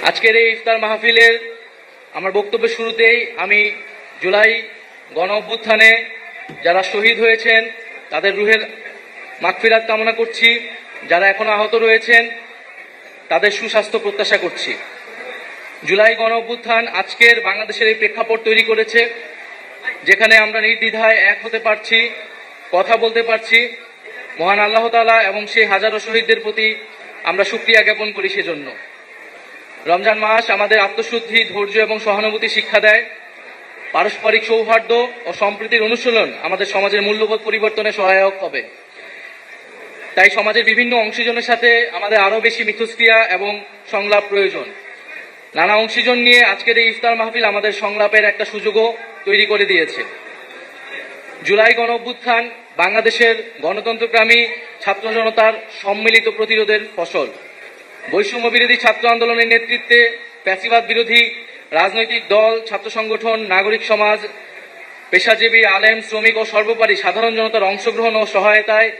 আজকের এই ইফতার মাহফিলের আমার বক্তব্যের শুরুতেই আমি জুলাই গণ অভ্যুত্থানে যারা শহীদ হয়েছেন তাদের রুহের মাগফিরাত কামনা করছি। যারা এখনো আহত রয়েছেন তাদের সুস্বাস্থ্য প্রত্যাশা করছি। জুলাই গণ অভ্যুত্থান আজকের বাংলাদেশের এই প্রেক্ষাপট তৈরি করেছে, যেখানে আমরা নির্দ্বিধায় এক হতে পারছি, কথা বলতে পারছি। মহান আল্লাহ তাআলা এবং সেই হাজারো শহীদদের প্রতি আমরা শুকরিয়া জ্ঞাপন করি। সেজন্য রমজান মাস আমাদের আত্মশুদ্ধি, ধৈর্য এবং সহানুভূতি শিক্ষা দেয়। পারস্পরিক সৌহার্দ্য ও সম্প্রীতির অনুশীলন আমাদের সমাজের মূল্যবোধ পরিবর্তনে সহায়ক হবে। তাই সমাজের বিভিন্ন অংশীজনের সাথে আমাদের আরো বেশি মিথস্ক্রিয়া এবং সংলাপ প্রয়োজন। নানা অংশীজন নিয়ে আজকের এই ইফতার মাহফিল আমাদের সংলাপের একটা সুযোগও তৈরি করে দিয়েছে। জুলাই গণ অভ্যুত্থান বাংলাদেশের গণতন্ত্রকামী ছাত্র জনতার সম্মিলিত প্রতিরোধের ফসল। বৈষম্য বিরোধী ছাত্র আন্দোলনের নেতৃত্বে ফ্যাসিবাদ বিরোধী রাজনৈতিক দল, ছাত্র সংগঠন, নাগরিক সমাজ, পেশাজীবী, আলেম, শ্রমিক ও সর্বোপরি সাধারণ জনতার অংশগ্রহণ ও সহায়তায়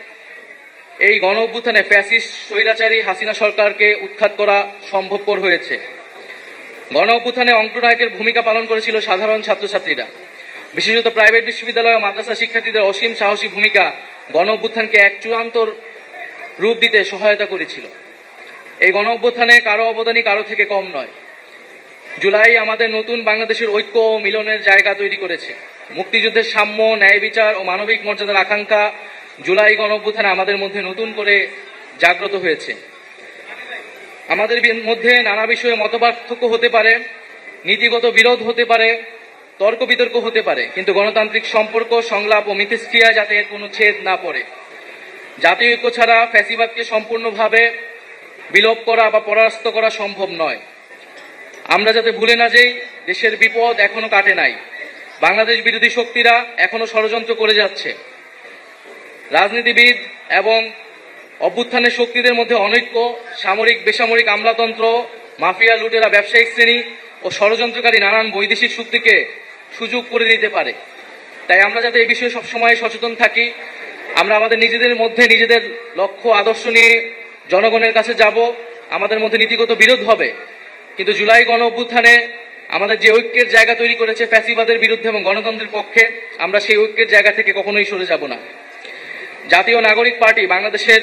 এই গণ অভ্যুত্থানে ফ্যাসিস্ট স্বৈরাচারী হাসিনা সরকারকে উৎখাত করা সম্ভবপর হয়েছে। গণ অভ্যুত্থানে অগ্রনায়কের ভূমিকা পালন করেছিল সাধারণ ছাত্রছাত্রীরা। বিশেষত প্রাইভেট বিশ্ববিদ্যালয় ও মাদ্রাসা শিক্ষার্থীদের অসীম সাহসী ভূমিকা গণ অভ্যুত্থানকে এক চূড়ান্ত রূপ দিতে সহায়তা করেছিল। এই গণ অভ্যুত্থানে কারো অবদানই কারো থেকে কম নয়। জুলাই আমাদের নতুন বাংলাদেশের ঐক্য ও মিলনের জায়গা তৈরি করেছে। মুক্তিযুদ্ধের সাম্য, ন্যায় বিচার ও মানবিক মর্যাদার আকাঙ্ক্ষা জুলাই গণ অভ্যুত্থানে আমাদের মধ্যে নতুন করে জাগ্রত হয়েছে। আমাদের মধ্যে নানা বিষয়ে মতপার্থক্য হতে পারে, নীতিগত বিরোধ হতে পারে, তর্ক বিতর্ক হতে পারে, কিন্তু গণতান্ত্রিক সম্পর্ক, সংলাপ ও মিথস্ক্রিয়া যাতে এর কোনো ছেদ না পড়ে। জাতীয় ঐক্য ছাড়া ফ্যাসিবাদকে সম্পূর্ণভাবে বিলোপ করা বা পরাস্ত করা সম্ভব নয়। আমরা যাতে ভুলে না যাই, দেশের বিপদ এখনো কাটে নাই। বাংলাদেশ বিরোধী শক্তিরা এখনো ষড়যন্ত্র করে যাচ্ছে। রাজনীতিবিদ এবং অভ্যুত্থানের শক্তিদের মধ্যে অনৈক্য, সামরিক বেসামরিক আমলাতন্ত্র, মাফিয়া, লুটেরা, ব্যবসায়িক শ্রেণী ও ষড়যন্ত্রকারী নানান বৈদেশিক শক্তিকে সুযোগ করে দিতে পারে। তাই আমরা যাতে এই বিষয়ে সবসময় সচেতন থাকি। আমরা আমাদের নিজেদের মধ্যে নিজেদের লক্ষ্য আদর্শ নিয়ে জনগণের কাছে যাব। আমাদের মধ্যে নীতিগত বিরোধ হবে, কিন্তু জুলাই গণ অভ্যুত্থানে আমাদের যে ঐক্যের জায়গা তৈরি করেছে ফ্যাসিবাদের বিরুদ্ধে এবং গণতন্ত্রের পক্ষে, আমরা সেই ঐক্যের জায়গা থেকে কখনোই সরে যাব না। জাতীয় নাগরিক পার্টি বাংলাদেশের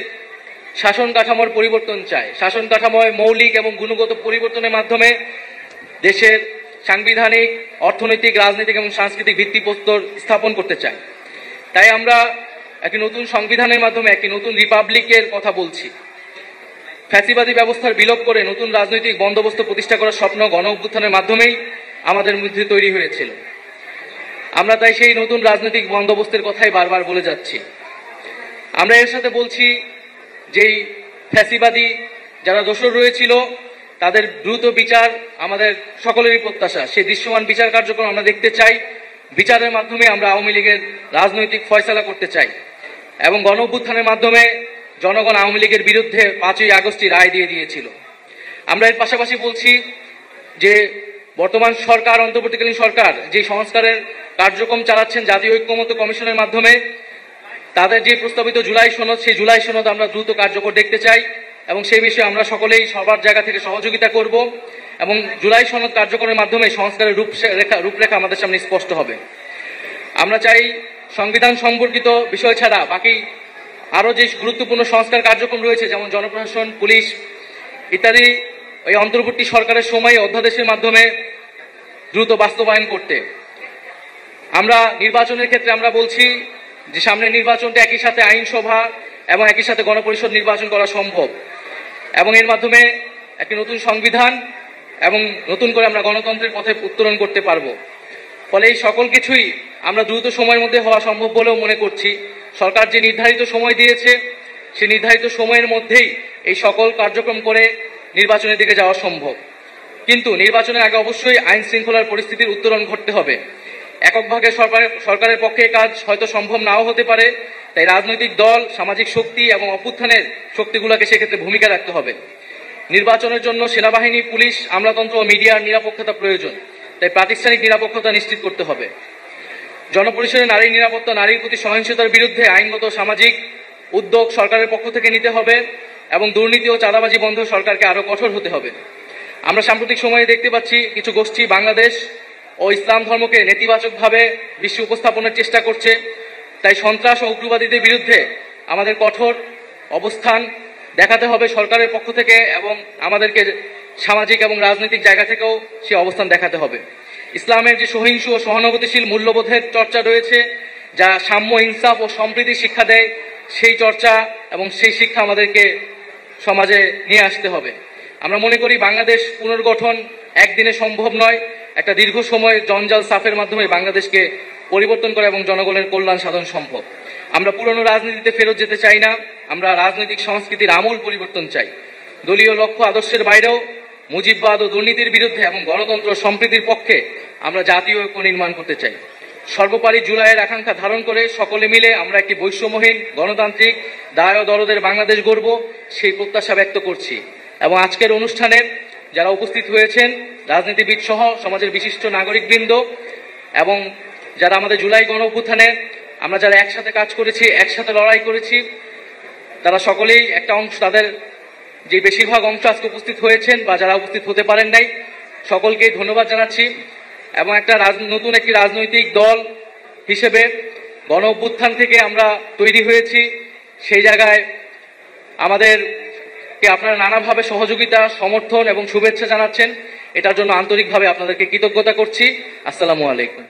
শাসন কাঠামোর পরিবর্তন চায়। শাসন কাঠামোয় মৌলিক এবং গুণগত পরিবর্তনের মাধ্যমে দেশের সাংবিধানিক, অর্থনৈতিক, রাজনৈতিক এবং সাংস্কৃতিক ভিত্তিপ্রস্তর স্থাপন করতে চায়। তাই আমরা একটি নতুন সংবিধানের মাধ্যমে একটি নতুন রিপাবলিকের কথা বলছি। ফ্যাসিবাদী ব্যবস্থার বিলোপ করে নতুন রাজনৈতিক বন্দোবস্ত প্রতিষ্ঠা করার স্বপ্ন গণ অভ্যুত্থানের মাধ্যমেই আমাদের মধ্যে তৈরি হয়েছিল। আমরা তাই সেই নতুন রাজনৈতিক বন্দোবস্তের কথাই বারবার বলে যাচ্ছি। আমরা এর সাথে বলছি যেই ফ্যাসিবাদী যারা দোষর রয়েছিল তাদের দ্রুত বিচার আমাদের সকলেরই প্রত্যাশা। সেই দৃশ্যমান বিচার কার্যক্রম আমরা দেখতে চাই। বিচারের মাধ্যমে আমরা আওয়ামী লীগের রাজনৈতিক ফয়সালা করতে চাই এবং গণ অভ্যুত্থানের মাধ্যমে জনগণ আওয়ামী লীগের বিরুদ্ধে 5ই আগস্টই রায় দিয়ে দিয়েছিল। আমরা এর পাশাপাশি বলছি যে বর্তমান সরকার, অন্তর্বর্তীকালীন সরকার যে সংস্কারের কার্যক্রম চালাচ্ছেন জাতীয় ঐক্যমত্য কমিশনের মাধ্যমে, তাদের যে প্রস্তাবিত জুলাই সনদ, সেই জুলাই সনদ আমরা দ্রুত কার্যকর দেখতে চাই এবং সেই বিষয়ে আমরা সকলেই সবার জায়গা থেকে সহযোগিতা করব এবং জুলাই সনদ কার্যকরের মাধ্যমে সংস্কারের রূপরেখা আমাদের সামনে স্পষ্ট হবে। আমরা চাই সংবিধান সম্পর্কিত বিষয় ছাড়া বাকি আরো যে গুরুত্বপূর্ণ সংস্কার কার্যক্রম রয়েছে, যেমন জনপ্রশাসন, পুলিশ ইত্যাদি, ওই অন্তর্বর্তী সরকারের সময় অধ্যাদেশের মাধ্যমে দ্রুত বাস্তবায়ন করতে। আমরা নির্বাচনের ক্ষেত্রে আমরা বলছি যে সামনে নির্বাচনটা একই সাথে আইনসভা এবং একই সাথে গণপরিষদ নির্বাচন করা সম্ভব এবং এর মাধ্যমে একটি নতুন সংবিধান এবং নতুন করে আমরা গণতন্ত্রের পথে উত্তরণ করতে পারব। ফলে এই সকল কিছুই আমরা দ্রুত সময়ের মধ্যে হওয়া সম্ভব বলেও মনে করছি। সরকার যে নির্ধারিত সময় দিয়েছে, সেই নির্ধারিত সময়ের মধ্যেই এই সকল কার্যক্রম করে নির্বাচনের দিকে যাওয়া সম্ভব। কিন্তু নির্বাচনের আগে অবশ্যই আইন শৃঙ্খলার পরিস্থিতির উত্তরণ ঘটতে হবে। এককভাবে সরকারের পক্ষে কাজ হয়তো সম্ভব নাও হতে পারে। তাই রাজনৈতিক দল, সামাজিক শক্তি এবং অভ্যুত্থানের শক্তিগুলোকে সেক্ষেত্রে ভূমিকা রাখতে হবে। নির্বাচনের জন্য সেনাবাহিনী, পুলিশ, আমলাতন্ত্র ও মিডিয়ার নিরাপত্তা প্রয়োজন। তাই প্রাতিষ্ঠানিক নিরাপত্তা নিশ্চিত করতে হবে। জনপরিসরে নারী নিরাপত্তা, নারীর প্রতি সহিংসতার বিরুদ্ধে আইনগত সামাজিক উদ্যোগ সরকারের পক্ষ থেকে নিতে হবে এবং দুর্নীতি ও চাঁদাবাজি বন্ধ সরকারকে আরো কঠোর হতে হবে। আমরা সাম্প্রতিক সময়ে দেখতে পাচ্ছি কিছু গোষ্ঠী বাংলাদেশ ও ইসলাম ধর্মকে নেতিবাচকভাবে বিশ্বে উপস্থাপনের চেষ্টা করছে। তাই সন্ত্রাস ও উগ্রবাদীদের বিরুদ্ধে আমাদের কঠোর অবস্থান দেখাতে হবে সরকারের পক্ষ থেকে, এবং আমাদেরকে সামাজিক এবং রাজনৈতিক জায়গা থেকেও সে অবস্থান দেখাতে হবে। ইসলামের যে সহিংস ও সহানুভূতিশীল মূল্যবোধের চর্চা রয়েছে, যা সাম্য, ইনসাফ ও সম্প্রীতি শিক্ষা দেয়, সেই চর্চা এবং সেই শিক্ষা আমাদেরকে সমাজে নিয়ে আসতে হবে। আমরা মনে করি বাংলাদেশ পুনর্গঠন একদিনে সম্ভব নয়, একটা দীর্ঘ সময় জঞ্জাল সাফের মাধ্যমে বাংলাদেশকে পরিবর্তন করা এবং জনগণের কল্যাণ সাধন সম্ভব। আমরা পুরনো রাজনীতিতে ফেরত যেতে চাই না, আমরা রাজনৈতিক সংস্কৃতির আমূল পরিবর্তন চাই। দলীয় লক্ষ্য আদর্শের বাইরেও মুজিববাদ ও দুর্নীতির বিরুদ্ধে এবং গণতন্ত্র সম্প্রীতির পক্ষে আমরা জাতীয় ঐক্য নির্মাণ করতে চাই। সর্বোপরি জুলাইয়ের আকাঙ্ক্ষা ধারণ করে সকলে মিলে আমরা একটি বৈষম্যহীন, গণতান্ত্রিক, দায় ও দরদের বাংলাদেশ গড়ব, সেই প্রত্যাশা ব্যক্ত করছি। এবং আজকের অনুষ্ঠানে যারা উপস্থিত হয়েছেন, রাজনীতিবিদ সহ সমাজের বিশিষ্ট নাগরিকবৃন্দ এবং যারা আমাদের জুলাই গণ অভ্যুত্থানে আমরা যারা একসাথে কাজ করেছি, একসাথে লড়াই করেছি, তারা সকলেই একটা অংশ, তাদের যে বেশিরভাগ অংশ আজকে উপস্থিত হয়েছেন বা যারা উপস্থিত হতে পারেন নাই, সকলকেই ধন্যবাদ জানাচ্ছি। এবং একটা নতুন একটি রাজনৈতিক দল হিসেবে গণ অভ্যুত্থান থেকে আমরা তৈরি হয়েছি, সেই জায়গায় আমাদেরকে আপনারা নানাভাবে সহযোগিতা, সমর্থন এবং শুভেচ্ছা জানাচ্ছেন। এটার জন্য আন্তরিকভাবে আপনাদেরকে কৃতজ্ঞতা করছি। আসসালামু আলাইকুম।